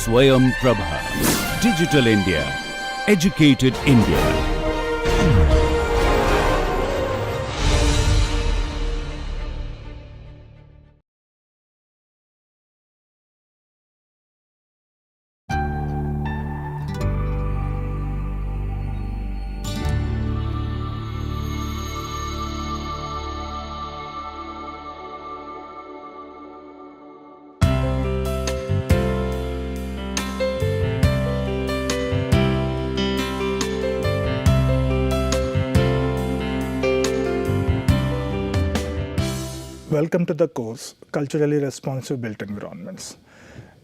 Swayam Prabha. Digital India. Educated India. Welcome to the course, Culturally Responsive Built Environments.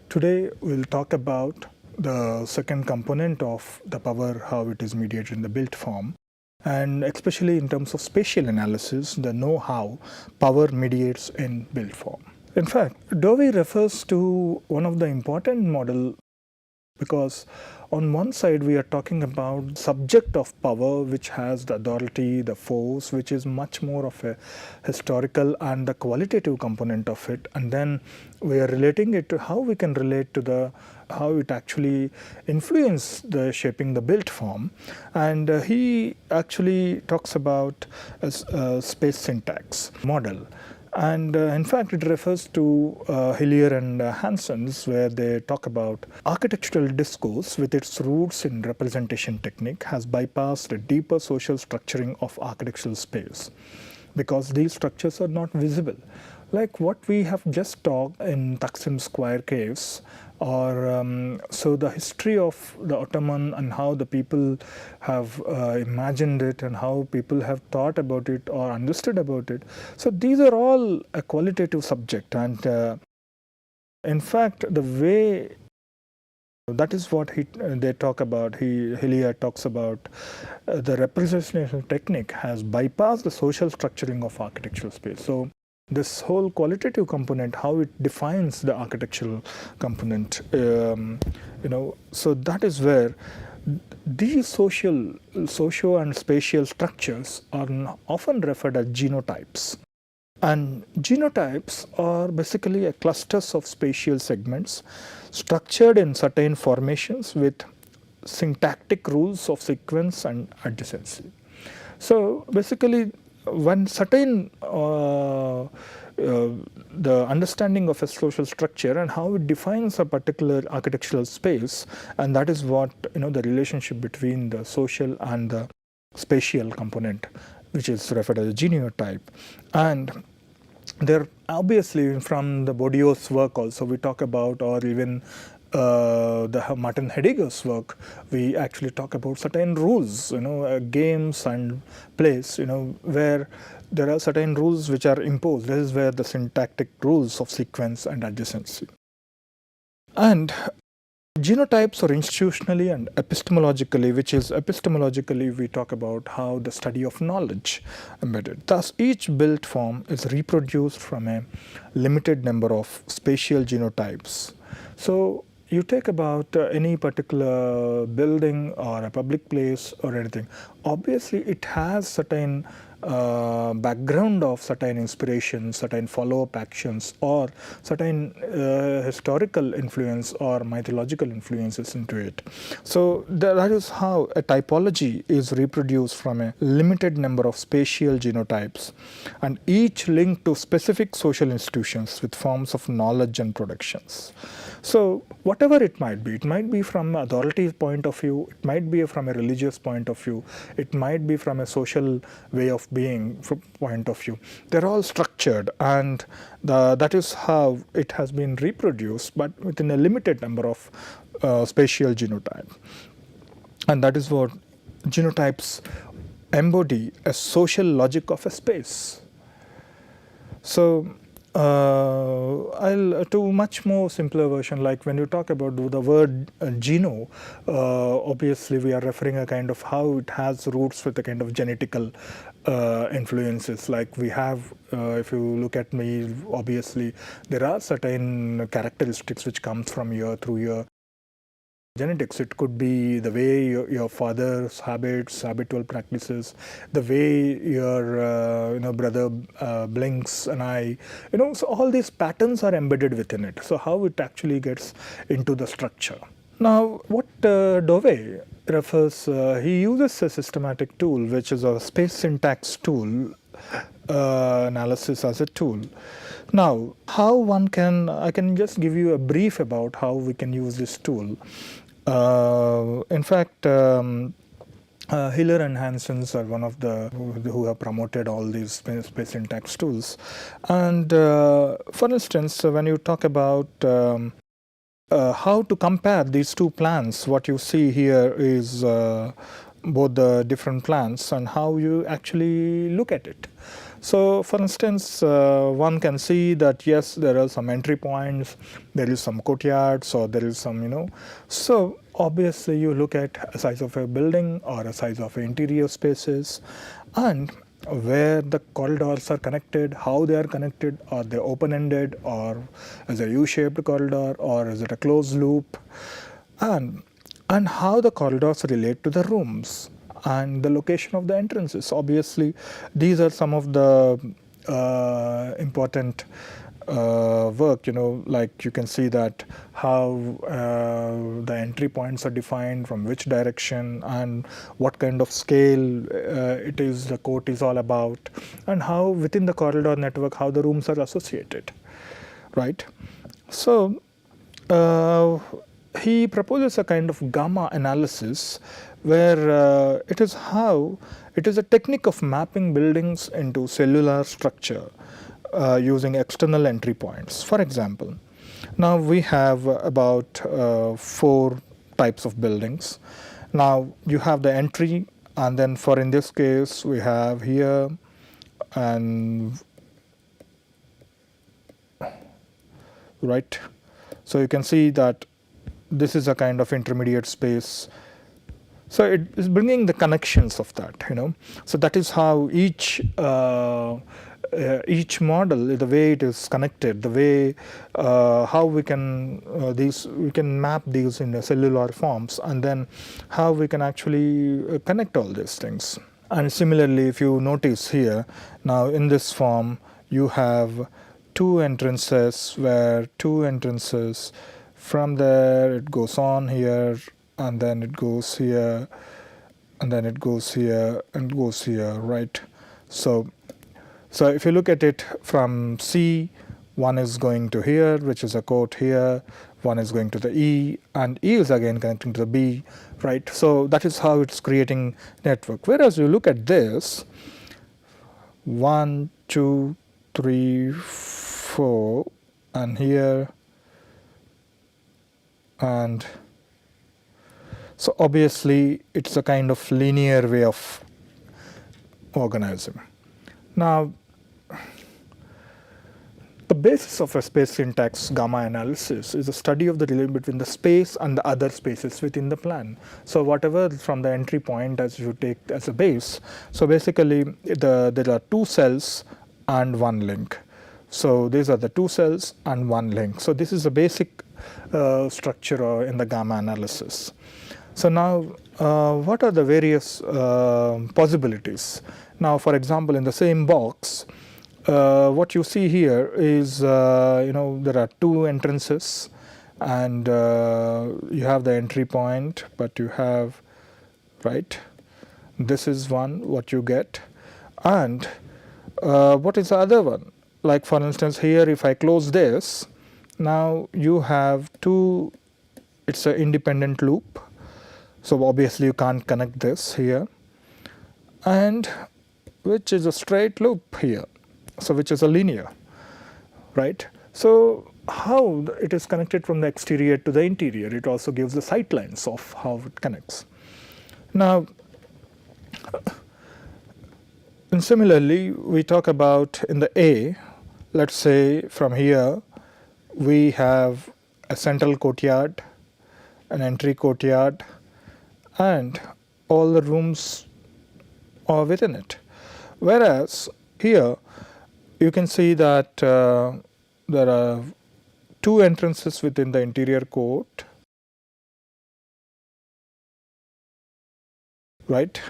Today we'll talk about the second component of the power, how it is mediated in the built form, and especially in terms of spatial analysis, the know-how power mediates in built form. In fact, Dovey refers to one of the important model because on one side we are talking about subject of power which has the authority, the force, which is much more of a historical and the qualitative component of it, and then we are relating it to how we can relate to the how it actually influenced the shaping the built form. And he actually talks about a space syntax model. And in fact, it refers to Hillier and Hanson's, where they talk about architectural discourse with its roots in representation technique has bypassed a deeper social structuring of architectural space because these structures are not visible. Like what we have just talked in Taksim Square caves, or so the history of the Ottoman and how the people have imagined it and how people have thought about it or understood about it. So these are all a qualitative subject, and in fact the way that is what they talk about. Hillier talks about the representation technique has bypassed the social structuring of architectural space. So this whole qualitative component, how it defines the architectural component, so that is where these socio and spatial structures are often referred as genotypes. And genotypes are basically clusters of spatial segments structured in certain formations with syntactic rules of sequence and adjacency. So basically, when certain the understanding of a social structure and how it defines a particular architectural space, and that is what the relationship between the social and the spatial component, which is referred as a genotype. And there obviously from the Bourdieu's work also we talk about, or even the Martin Heidegger's work, we actually talk about certain rules, games and plays, where there are certain rules which are imposed. This is where the syntactic rules of sequence and adjacency. And genotypes are institutionally and epistemologically, which is epistemologically we talk about how the study of knowledge embedded. Thus, each built form is reproduced from a limited number of spatial genotypes. So you take about any particular building or a public place or anything, obviously it has certain background of certain inspiration, certain follow-up actions, or certain historical influence or mythological influences into it. So that is how a typology is reproduced from a limited number of spatial genotypes, and each linked to specific social institutions with forms of knowledge and productions. So whatever it might be from an authority point of view, it might be from a religious point of view, it might be from a social way of being point of view. They're all structured, and that is how it has been reproduced, but within a limited number of spatial genotypes. And that is what genotypes embody a social logic of a space. So I'll to much more simpler version, like when you talk about the word geno, obviously we are referring a kind of how it has roots with a kind of genetical influences. Like we have, if you look at me, obviously there are certain characteristics which comes from year through year. genetics. It could be the way your father's habits, habitual practices, the way your brother blinks an eye. So all these patterns are embedded within it. So how it actually gets into the structure. Now, what Dove refers, he uses a systematic tool, which is a space syntax tool, analysis as a tool. Now, how one can, I can just give you a brief about how we can use this tool. In fact, Hiller and Hansons are one of the who have promoted all these space syntax tools. And for instance, when you talk about how to compare these two plans, what you see here is both the different plans and how you actually look at it. So for instance, one can see that yes, there are some entry points, there is some courtyards, or there is some, so obviously you look at a size of a building or a size of interior spaces, and where the corridors are connected, how they are connected, are they open-ended, or is it a U-shaped corridor, or is it a closed loop, and how the corridors relate to the rooms, and the location of the entrances. Obviously, these are some of the important work, like you can see that how the entry points are defined, from which direction, and what kind of scale it is, the court is all about, and how within the corridor network, how the rooms are associated, right? So he proposes a kind of gamma analysis where it is a technique of mapping buildings into cellular structure using external entry points. For example, now we have about 4 types of buildings. Now you have the entry, and then in this case we have here, and right. So you can see that this is a kind of intermediate space. So it is bringing the connections of that, So that is how each model, the way it is connected, the way how we can map these in cellular forms, and then how we can actually connect all these things. And similarly, if you notice here, now in this form, you have 2 entrances, where 2 entrances, from there it goes on here, and then it goes here, and then it goes here, and goes here, right? So if you look at it from C, one is going to here, which is a court here, one is going to the E, and E is again connecting to the B, right? So that is how it's creating network. Whereas you look at this, 1, 2, 3, 4, and here, and so obviously it's a kind of linear way of organizing. Now, the basis of a space syntax gamma analysis is a study of the relation between the space and the other spaces within the plan. So whatever from the entry point as you take as a base, so basically there are 2 cells and 1 link. So these are the 2 cells and 1 link. So this is a basic structure in the gamma analysis. So now, what are the various possibilities? Now, for example, in the same box, what you see here is, there are 2 entrances, and you have the entry point, but you have, right? This is one, what you get. And what is the other one? Like, for instance, here, if I close this, now you have 2, it's an independent loop. So obviously you can't connect this here, and which is a straight loop here, so which is a linear, right? So how it is connected from the exterior to the interior, it also gives the sight lines of how it connects. Now, and similarly, we talk about in the A, let's say from here we have a central courtyard, an entry courtyard, and all the rooms are within it. Whereas here you can see that there are 2 entrances within the interior court, right?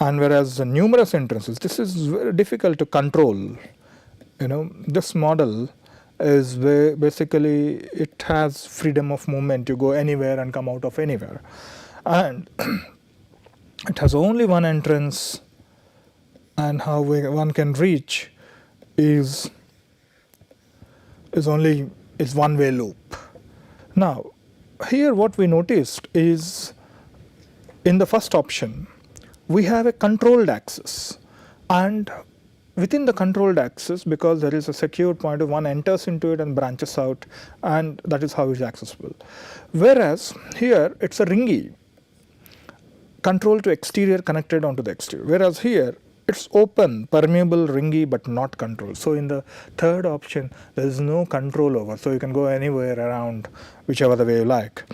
And whereas the numerous entrances, this is very difficult to control. This model is where basically it has freedom of movement. You go anywhere and come out of anywhere. And it has only one entrance, and how one can reach is one-way loop. Now, here what we noticed is in the first option, we have a controlled access, and within the controlled access, because there is a secure point, one enters into it and branches out, and that is how it is accessible. Whereas here it's a ringy, control to exterior connected onto the exterior. Whereas here it's open, permeable, ringy, but not controlled. So in the third option, there is no control over. So you can go anywhere around, whichever the way you like.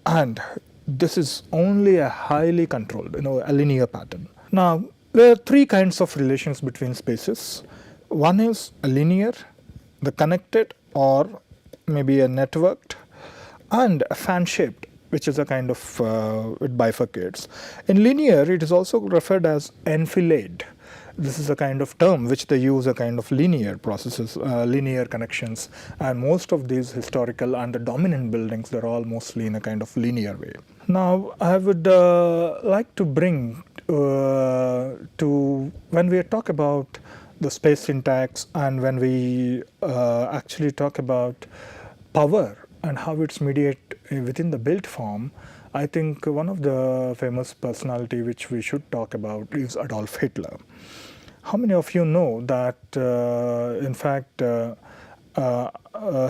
And this is only a highly controlled, a linear pattern. Now, there are three kinds of relations between spaces. One is a linear, the connected, or maybe a networked, and a fan-shaped, which is a kind of, it bifurcates. In linear, it is also referred as enfilade. This is a kind of term which they use, a kind of linear processes, linear connections, and most of these historical and the dominant buildings, they're all mostly in a kind of linear way. Now, I would like to bring to when we talk about the space syntax and when we actually talk about power and how it's mediated within the built form, I think one of the famous personality which we should talk about is Adolf Hitler. How many of you know that in fact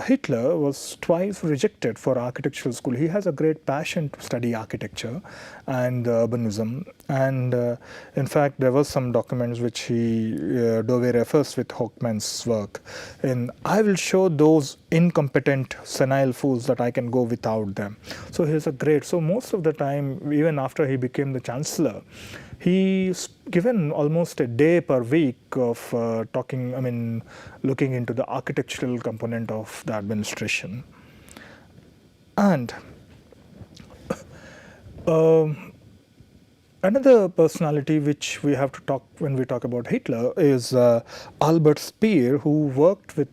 Hitler was twice rejected for architectural school. He has a great passion to study architecture and urbanism, and in fact there was some documents which he Dove refers with Hockman's work, and I will show those incompetent senile fools that I can go without them. So he's a great, so most of the time, even after he became the chancellor, he's given almost a day per week of looking into the architectural component of the administration. And another personality which we have to talk when we talk about Hitler is Albert Speer, who worked with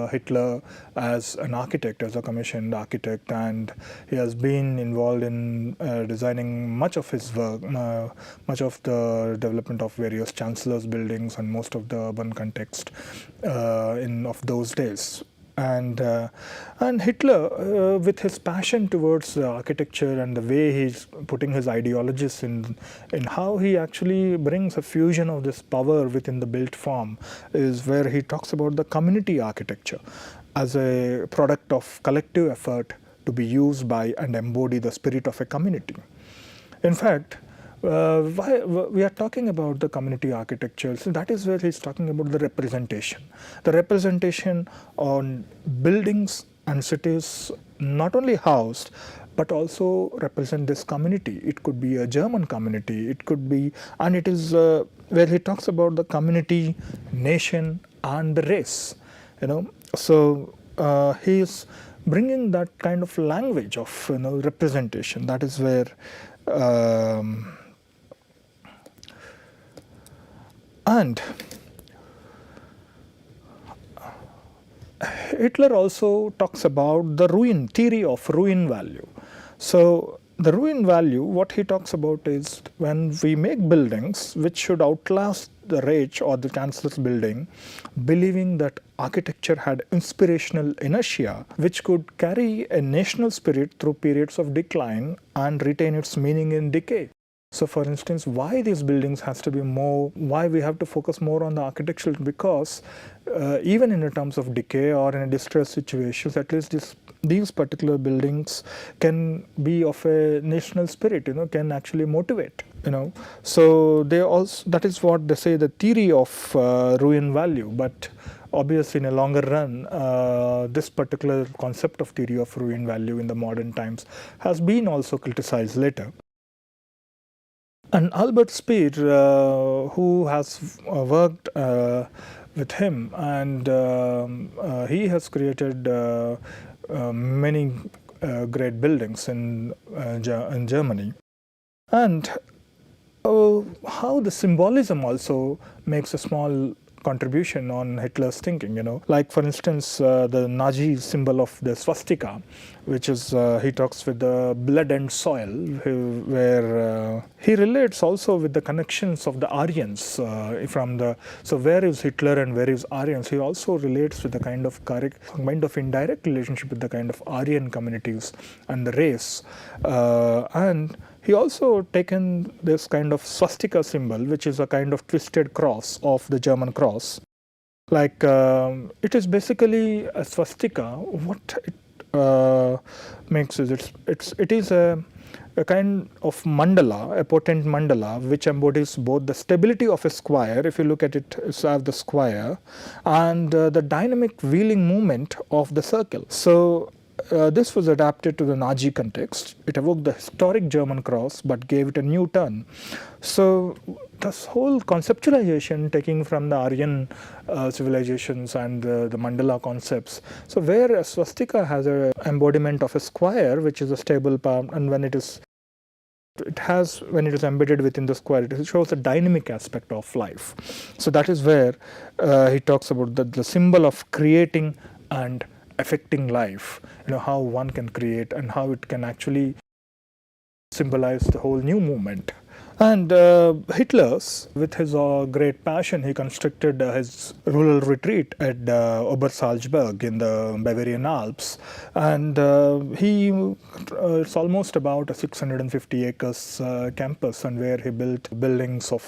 Hitler as an architect, as a commissioned architect, and he has been involved in designing much of his work, much of the development of various chancellors' buildings and most of the urban context of those days. And Hitler, with his passion towards architecture and the way he's putting his ideologies in how he actually brings a fusion of this power within the built form, is where he talks about the community architecture as a product of collective effort to be used by and embody the spirit of a community. In fact, we are talking about the community architecture, so that is where he's talking about the representation. The representation on buildings and cities not only housed, but also represent this community. It could be a German community, it could be, and it is where he talks about the community, nation, and the race. So he's bringing that kind of language of representation. That is where and Hitler also talks about the theory of ruin value. So the ruin value, what he talks about is when we make buildings which should outlast the Reich or the Chancellor's building, believing that architecture had inspirational inertia which could carry a national spirit through periods of decline and retain its meaning in decay. So for instance, why these buildings has to be why we have to focus more on the architectural, because even in terms of decay or in a distress situations, at least these particular buildings can be of a national spirit, can actually motivate, So that is what they say, the theory of ruin value. But obviously in a longer run, this particular concept of theory of ruin value in the modern times has been also criticized later. And Albert Speer, who has worked with him, and he has created many great buildings in Germany. And how the symbolism also makes a small contribution on Hitler's thinking, Like, for instance, the Nazi symbol of the swastika, which is, he talks with the blood and soil, where he relates also with the connections of the Aryans so where is Hitler and where is Aryans? He also relates with the kind of indirect relationship with the kind of Aryan communities and the race. And he also taken this kind of swastika symbol, which is a kind of twisted cross of the German cross. Like, it is basically a swastika. What it makes is it is a kind of mandala, a potent mandala, which embodies both the stability of a square, if you look at it as the square, and the dynamic wheeling movement of the circle. So this was adapted to the Nazi context. It evoked the historic German cross but gave it a new turn. So this whole conceptualization taking from the Aryan civilizations and the mandala concepts. So where a swastika has an embodiment of a square, which is a stable part, and when it is embedded within the square, it shows a dynamic aspect of life. So that is where he talks about the symbol of creating and affecting life, how one can create and how it can actually symbolize the whole new movement. And Hitler's, with his great passion, he constructed his rural retreat at Obersalzberg in the Bavarian Alps. And it's almost about a 650 acres campus, and where he built buildings of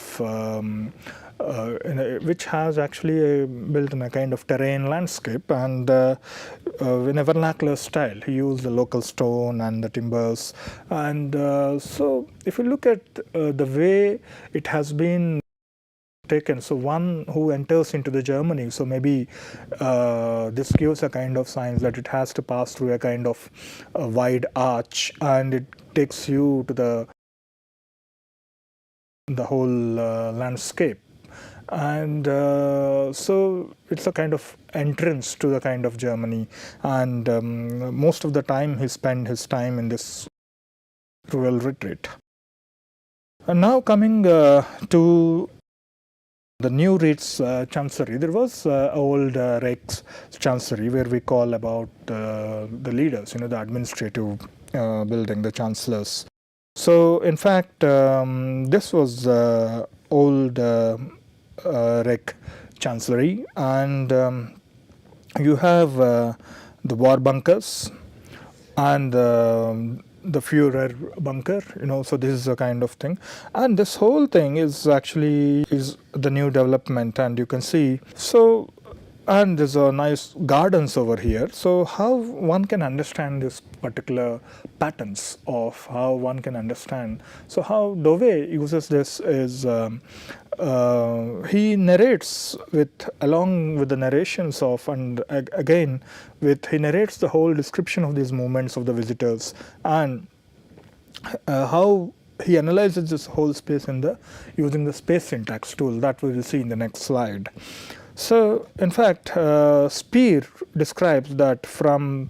which has actually built in a kind of terrain landscape, and in a vernacular style. He used the local stone and the timbers. And so if you look at the way it has been taken, so one who enters into the Germany, so maybe this gives a kind of signs that it has to pass through a kind of a wide arch, and it takes you to the whole landscape. And so it's a kind of entrance to the kind of Germany, and most of the time he spent his time in this rural retreat. And now coming to the new Reitz chancellery, there was old Reichs chancellery, where we call about the leaders, the administrative building, the chancellors. So in fact, this was old Reich chancellery, and you have the war bunkers and the Führer bunker, so this is a kind of thing. And this whole thing is actually the new development, and you can see. So, and there's a nice gardens over here. So how one can understand this particular patterns of how one can understand. So how Dove uses this is he narrates along with the narrations of, and again he narrates the whole description of these movements of the visitors, and how he analyzes this whole space using the space syntax tool that we will see in the next slide. So in fact, Speer describes that from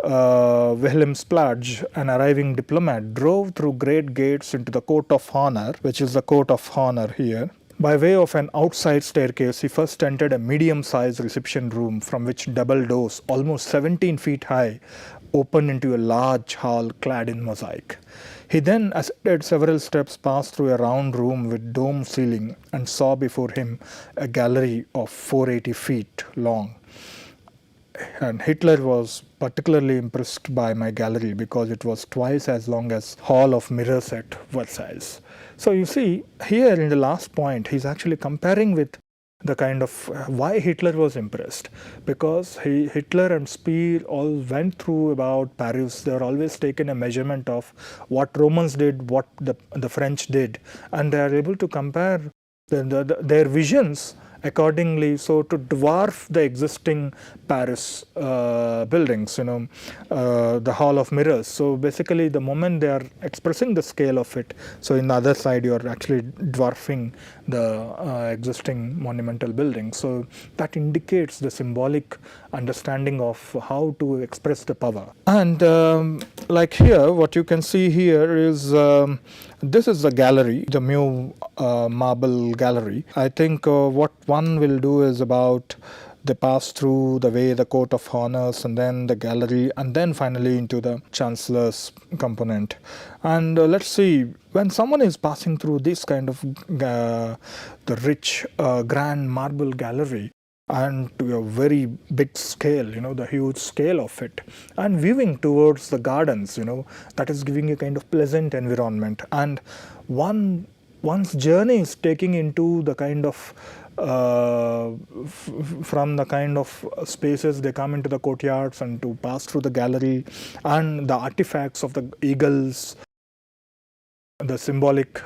Wilhelmsplatz, an arriving diplomat drove through great gates into the court of honor, which is the court of honor here. By way of an outside staircase, he first entered a medium-sized reception room from which double doors, almost 17 feet high, opened into a large hall clad in mosaic. He then ascended several steps, passed through a round room with dome ceiling, and saw before him a gallery of 480 feet long. And Hitler was particularly impressed by my gallery because it was twice as long as Hall of Mirrors at Versailles. So you see, here in the last point, he's actually comparing with the kind of why Hitler was impressed, because Hitler and Speer all went through about Paris. They are always taken a measurement of what Romans did, what the French did, and they are able to compare their visions accordingly, so to dwarf the existing Paris buildings, the Hall of Mirrors. So basically, the moment they are expressing the scale of it, so in the other side you are actually dwarfing the existing monumental building. So that indicates the symbolic understanding of how to express the power. And like here, what you can see here is this is the gallery, the Mew marble gallery. I think what one will do is about they pass through the way the court of honors and then the gallery and then finally into the chancellor's component. And let's see, when someone is passing through this kind of the rich grand marble gallery, and to a very big scale, the huge scale of it, and viewing towards the gardens, that is giving a kind of pleasant environment. And one's journey is taking into the kind of from the kind of spaces they come into the courtyards and to pass through the gallery and the artifacts of the eagles, the symbolic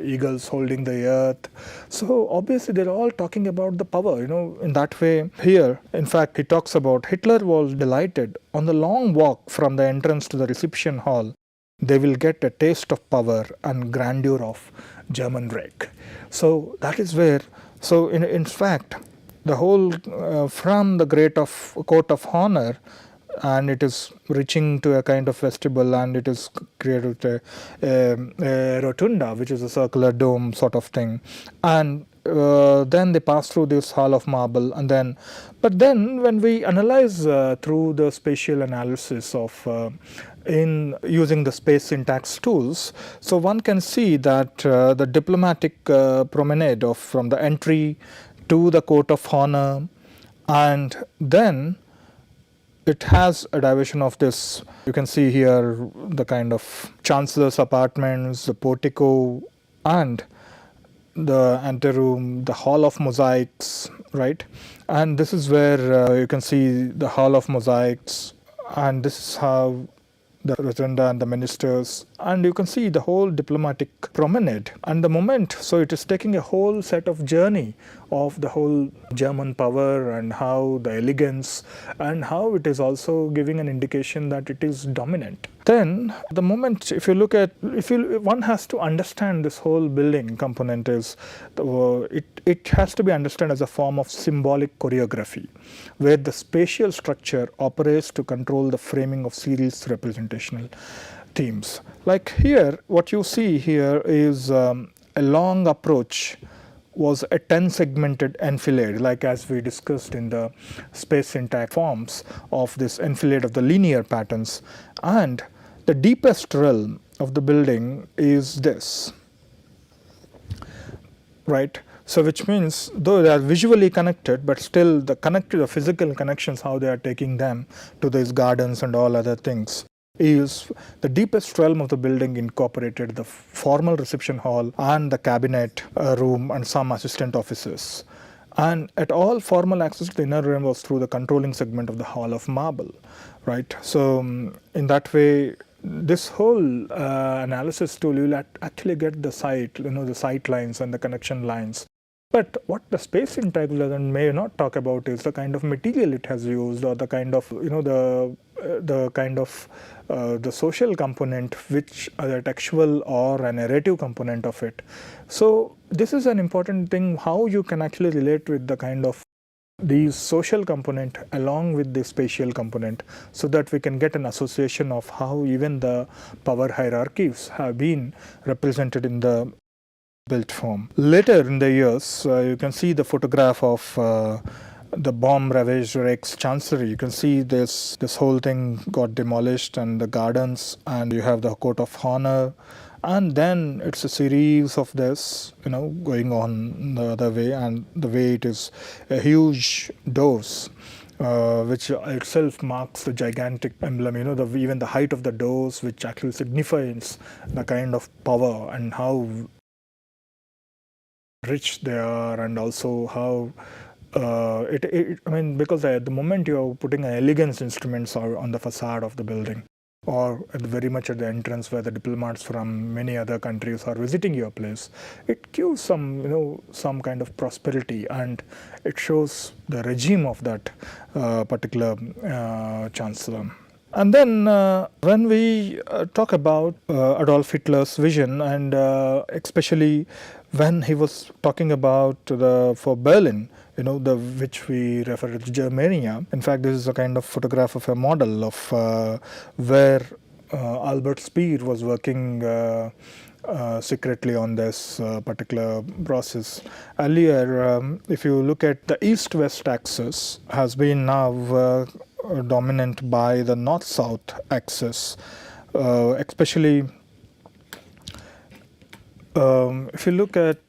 eagles holding the earth. So obviously they're all talking about the power, in that way. Here, in fact, he talks about Hitler was delighted on the long walk from the entrance to the reception hall. They will get a taste of power and grandeur of German Reich. So that is where, so in fact, the whole from the court of honor, and it is reaching to a kind of vestibule, and it is created a rotunda, which is a circular dome sort of thing. And then they pass through this hall of marble, and then, but then when we analyze through the spatial analysis of in using the space syntax tools, so one can see that the diplomatic promenade from the entry to the court of honor, and then it has a diversion of this. You can see here the kind of chancellor's apartments, the portico, and the anteroom, the hall of mosaics, right? And this is where you can see the hall of mosaics, and this is how the rotunda and the ministers, and you can see the whole diplomatic promenade and the moment. So it is taking a whole set of journey of the whole German power and how the elegance, and how it is also giving an indication that it is dominant. Then the moment, if you look at, one has to understand this whole building component is, it has to be understood as a form of symbolic choreography, where the spatial structure operates to control the framing of series representational themes. Like here, what you see here is a long approach was a 10-segmented enfilade, like as we discussed in the space syntax forms of this enfilade of the linear patterns. And the deepest realm of the building is this, right? So which means, though they are visually connected, but still the physical connections, how they are taking them to these gardens and all other things, is the deepest realm of the building incorporated the formal reception hall and the cabinet room and some assistant offices. And at all, formal access to the inner realm was through the controlling segment of the hall of marble, right? So in that way, this whole analysis tool, you will actually get the sight, the sight lines and the connection lines. But what the space syntax may not talk about is the kind of material it has used, or the kind of, the kind of the social component, which a textual or a narrative component of it. So this is an important thing, how you can actually relate with the kind of the social component along with the spatial component, so that we can get an association of how even the power hierarchies have been represented in the built form. Later in the years, you can see the photograph of the bomb-ravaged Reich's chancellery. You can see this whole thing got demolished, and the gardens, and you have the court of honor, and then it's a series of this, going on the other way, and the way it is a huge doors, which itself marks the gigantic emblem, even the height of the doors, which actually signifies the kind of power and how rich they are, and also how because at the moment you are putting an elegance instruments on the facade of the building, or very much at the entrance where the diplomats from many other countries are visiting your place, it gives some, some kind of prosperity, and it shows the regime of that particular chancellor. And then when we talk about Adolf Hitler's vision, and especially when he was talking about for Berlin, which we refer to Germania. In fact, this is a kind of photograph of a model of where Albert Speer was working secretly on this particular process. Earlier, if you look at the east-west axis, has been now dominant by the north-south axis, especially if you look at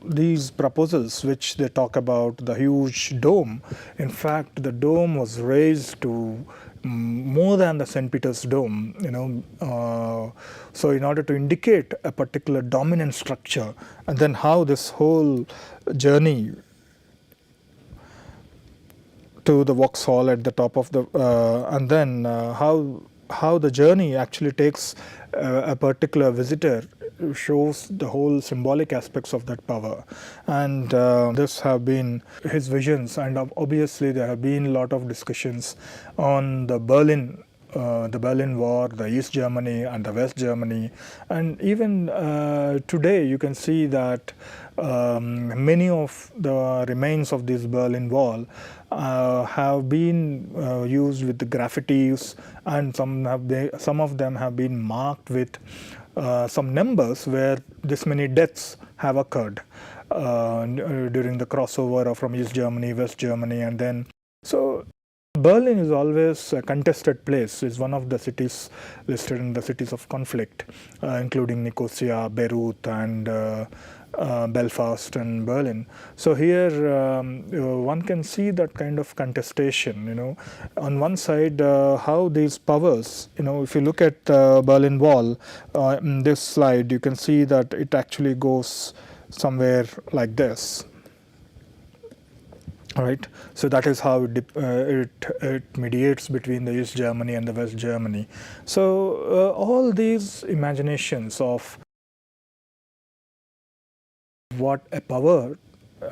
these proposals which they talk about the huge dome. In fact, the dome was raised to more than the St. Peter's Dome, so in order to indicate a particular dominant structure, and then how this whole journey to the Vauxhall at the top of the, and then how the journey actually takes a particular visitor, shows the whole symbolic aspects of that power. And this have been his visions, and obviously there have been a lot of discussions on the Berlin War, the East Germany and the West Germany. And even today you can see that many of the remains of this Berlin Wall have been used with the graffitis, and some of them have been marked with some numbers where this many deaths have occurred during the crossover from East Germany, West Germany, and then so Berlin is always a contested place. It's one of the cities listed in the cities of conflict, including Nicosia, Beirut, and Belfast and Berlin. So here one can see that kind of contestation. On one side, how these powers, if you look at the Berlin Wall in this slide, you can see that it actually goes somewhere like this. Right, so that is how it mediates between the East Germany and the West Germany. So all these imaginations of what a power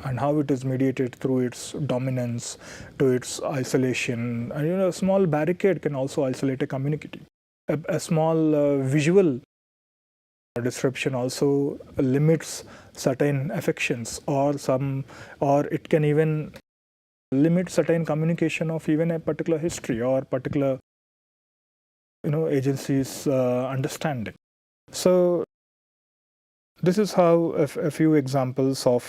and how it is mediated through its dominance to its isolation. And a small barricade can also isolate a community. A small visual disruption also limits certain affections, or it can even limit certain communication of even a particular history or particular agency's understanding. So this is how a few examples of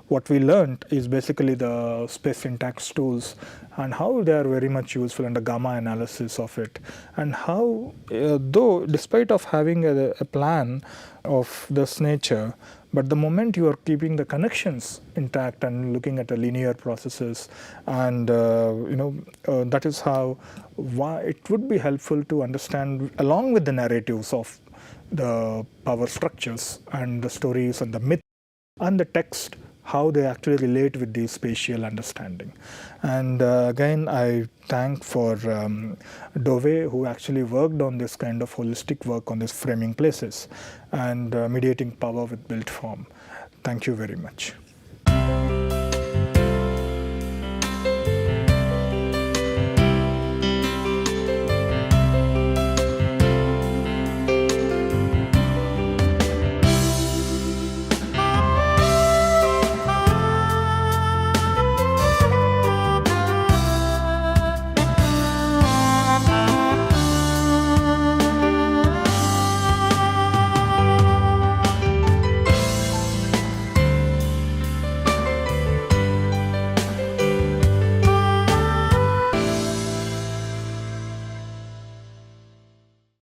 what we learned is basically the space syntax tools, and how they are very much useful, and the gamma analysis of it, and how though despite of having a plan of this nature, but the moment you are keeping the connections intact and looking at the linear processes, and that is how it would be helpful to understand, along with the narratives of the power structures and the stories and the myth and the text, how they actually relate with the spatial understanding. And again, I thank for Dove, who actually worked on this kind of holistic work on this framing places and mediating power with built form. Thank you very much.